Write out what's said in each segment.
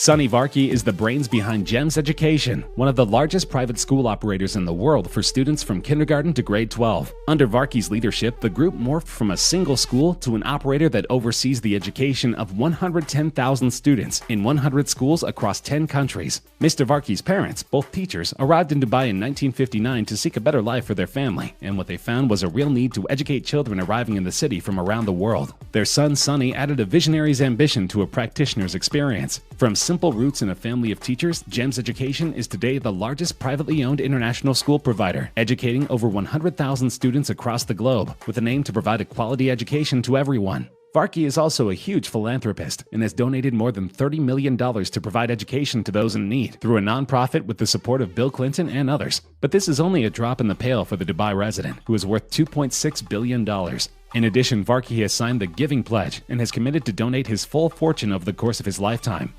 Sunny Varkey is the brains behind GEMS Education, one of the largest private school operators in the world for students from kindergarten to grade 12. Under Varkey's leadership, the group morphed from a single school to an operator that oversees the education of 110,000 students in 100 schools across 10 countries. Mr. Varkey's parents, both teachers, arrived in Dubai in 1959 to seek a better life for their family, and what they found was a real need to educate children arriving in the city from around the world. Their son, Sunny, added a visionary's ambition to a practitioner's experience. From simple roots in a family of teachers, GEMS Education is today the largest privately owned international school provider, educating over 100,000 students across the globe, with an aim to provide a quality education to everyone. Varkey is also a huge philanthropist and has donated more than $30 million to provide education to those in need through a nonprofit with the support of Bill Clinton and others. But this is only a drop in the pail for the Dubai resident, who is worth $2.6 billion. In addition, Varkey has signed the Giving Pledge and has committed to donate his full fortune over the course of his lifetime.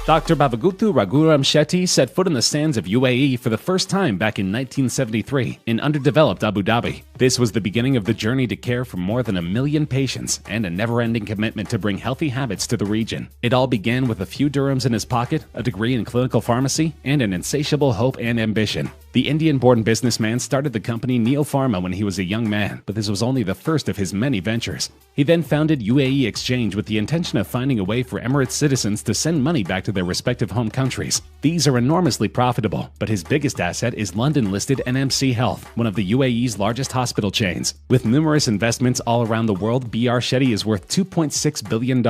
Dr. Babaguthu Raghuram Shetty set foot in the sands of UAE for the first time back in 1973 in underdeveloped Abu Dhabi. This was the beginning of the journey to care for more than 1 million patients and a never-ending commitment to bring healthy habits to the region. It all began with a few dirhams in his pocket, a degree in clinical pharmacy, and an insatiable hope and ambition. The Indian-born businessman started the company Neo Pharma when he was a young man, but this was only the first of his many ventures. He then founded UAE Exchange with the intention of finding a way for Emirates citizens to send money back to their respective home countries. These are enormously profitable, but his biggest asset is London-listed NMC Health, one of the UAE's largest hospital chains. With numerous investments all around the world, Br Shetty is worth $2.6 billion,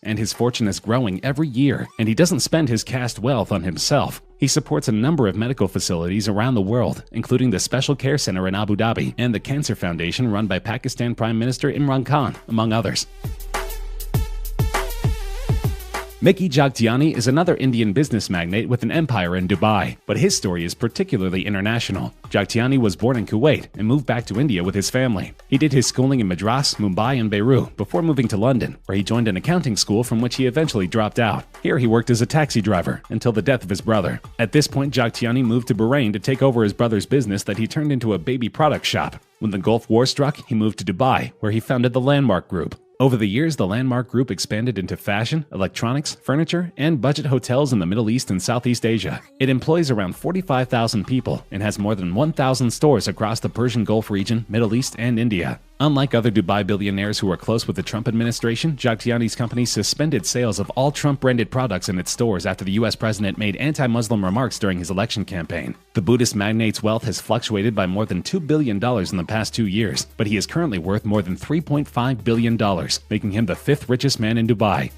and his fortune is growing every year, and he doesn't spend his caste wealth on himself. He supports a number of medical facilities around the world, including the Special Care Center in Abu Dhabi and the Cancer Foundation run by Pakistan Prime Minister Imran Khan, among others. Majid Jagtiani is another Indian business magnate with an empire in Dubai, but his story is particularly international. Jagtiani was born in Kuwait and moved back to India with his family. He did his schooling in Madras, Mumbai, and Beirut before moving to London, where he joined an accounting school from which he eventually dropped out. Here he worked as a taxi driver until the death of his brother. At this point, Jagtiani moved to Bahrain to take over his brother's business that he turned into a baby product shop. When the Gulf War struck, he moved to Dubai, where he founded the Landmark Group. Over the years, the Landmark Group expanded into fashion, electronics, furniture, and budget hotels in the Middle East and Southeast Asia. It employs around 45,000 people and has more than 1,000 stores across the Persian Gulf region, Middle East, and India. Unlike other Dubai billionaires who are close with the Trump administration, Jagtiani's company suspended sales of all Trump-branded products in its stores after the U.S. president made anti-Muslim remarks during his election campaign. The Buddhist magnate's wealth has fluctuated by more than $2 billion in the past 2 years, but he is currently worth more than $3.5 billion, making him the 5th richest man in Dubai.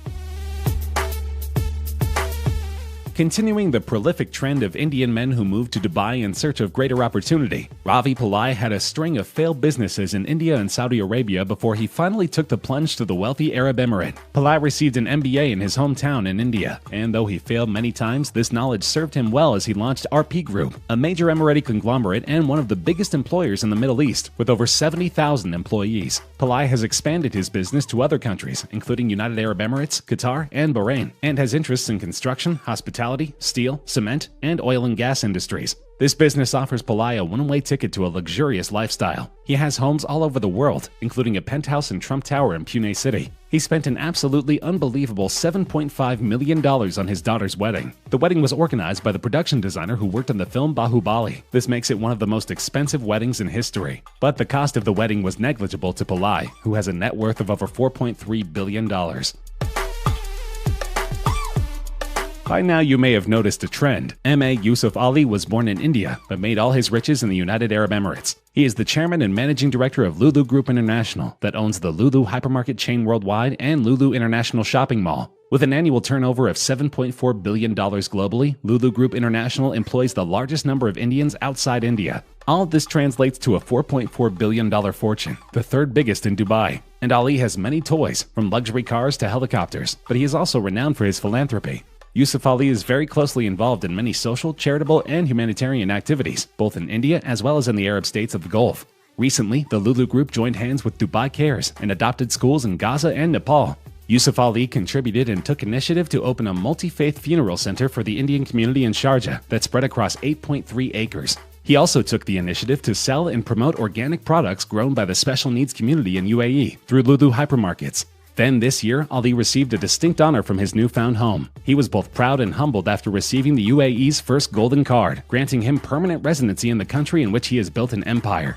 Continuing the prolific trend of Indian men who moved to Dubai in search of greater opportunity, Ravi Pillai had a string of failed businesses in India and Saudi Arabia before he finally took the plunge to the wealthy Arab Emirate. Pillai received an MBA in his hometown in India, and though he failed many times, this knowledge served him well as he launched RP Group, a major Emirati conglomerate and one of the biggest employers in the Middle East, with over 70,000 employees. Pillai has expanded his business to other countries, including United Arab Emirates, Qatar, and Bahrain, and has interests in construction, hospitality, steel, cement, and oil and gas industries. This business offers Pillai a one-way ticket to a luxurious lifestyle. He has homes all over the world, including a penthouse in Trump Tower in Pune City. He spent an absolutely unbelievable $7.5 million on his daughter's wedding. The wedding was organized by the production designer who worked on the film Bahubali. This makes it one of the most expensive weddings in history. But the cost of the wedding was negligible to Pillai, who has a net worth of over $4.3 billion. By now you may have noticed a trend. M.A. Yusuf Ali was born in India, but made all his riches in the United Arab Emirates. He is the chairman and managing director of Lulu Group International, that owns the Lulu hypermarket chain worldwide and Lulu International Shopping Mall. With an annual turnover of $7.4 billion globally, Lulu Group International employs the largest number of Indians outside India. All of this translates to a $4.4 billion fortune, the third biggest in Dubai. And Ali has many toys, from luxury cars to helicopters, but he is also renowned for his philanthropy. Yusuf Ali is very closely involved in many social, charitable, and humanitarian activities, both in India as well as in the Arab states of the Gulf. Recently, the Lulu Group joined hands with Dubai Cares and adopted schools in Gaza and Nepal. Yusuf Ali contributed and took initiative to open a multi-faith funeral center for the Indian community in Sharjah that spread across 8.3 acres. He also took the initiative to sell and promote organic products grown by the special needs community in UAE through Lulu hypermarkets. Then this year, Ali received a distinct honor from his newfound home. He was both proud and humbled after receiving the UAE's first golden card, granting him permanent residency in the country in which he has built an empire.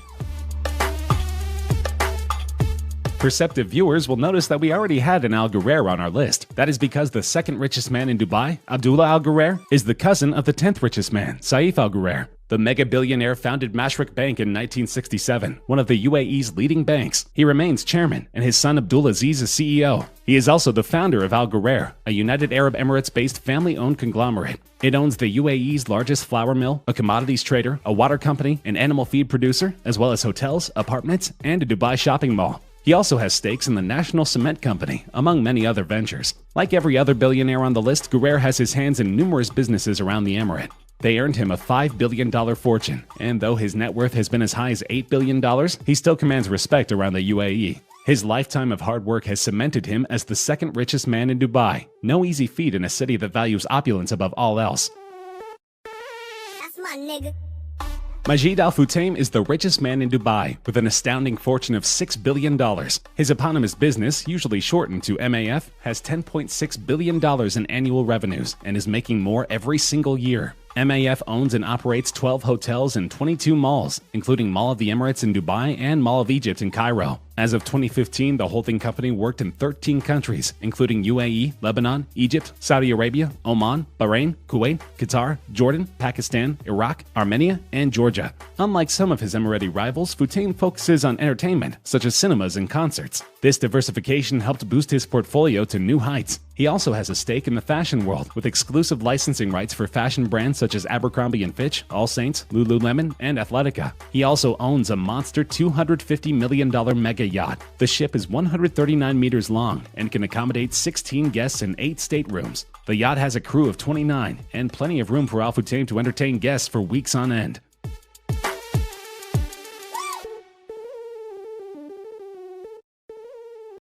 Perceptive viewers will notice that we already had an Al Gore on our list. That is because the second richest man in Dubai, Abdullah Al Gore, is the cousin of the 10th richest man, Saif Al Gore. The mega-billionaire founded Mashreq Bank in 1967, one of the UAE's leading banks. He remains chairman, and his son Abdulaziz is CEO. He is also the founder of Al Gore, a United Arab Emirates-based family-owned conglomerate. It owns the UAE's largest flour mill, a commodities trader, a water company, an animal feed producer, as well as hotels, apartments, and a Dubai shopping mall. He also has stakes in the National Cement Company, among many other ventures. Like every other billionaire on the list, Gore has his hands in numerous businesses around the emirate. They earned him a $5 billion fortune, and though his net worth has been as high as $8 billion, he still commands respect around the UAE. His lifetime of hard work has cemented him as the second richest man in Dubai. No easy feat in a city that values opulence above all else. That's my nigga. Majid Al Futtaim is the richest man in Dubai, with an astounding fortune of $6 billion. His eponymous business, usually shortened to MAF, has $10.6 billion in annual revenues and is making more every single year. MAF owns and operates 12 hotels and 22 malls, including Mall of the Emirates in Dubai and Mall of Egypt in Cairo. As of 2015, the holding company worked in 13 countries, including UAE, Lebanon, Egypt, Saudi Arabia, Oman, Bahrain, Kuwait, Qatar, Jordan, Pakistan, Iraq, Armenia, and Georgia. Unlike some of his Emirati rivals, Futtaim focuses on entertainment, such as cinemas and concerts. This diversification helped boost his portfolio to new heights. He also has a stake in the fashion world, with exclusive licensing rights for fashion brands such as Abercrombie & Fitch, All Saints, Lululemon, and Athletica. He also owns a monster $250 million mega yacht. The ship is 139 meters long and can accommodate 16 guests in 8 staterooms. The yacht has a crew of 29 and plenty of room for Al Futtaim to entertain guests for weeks on end.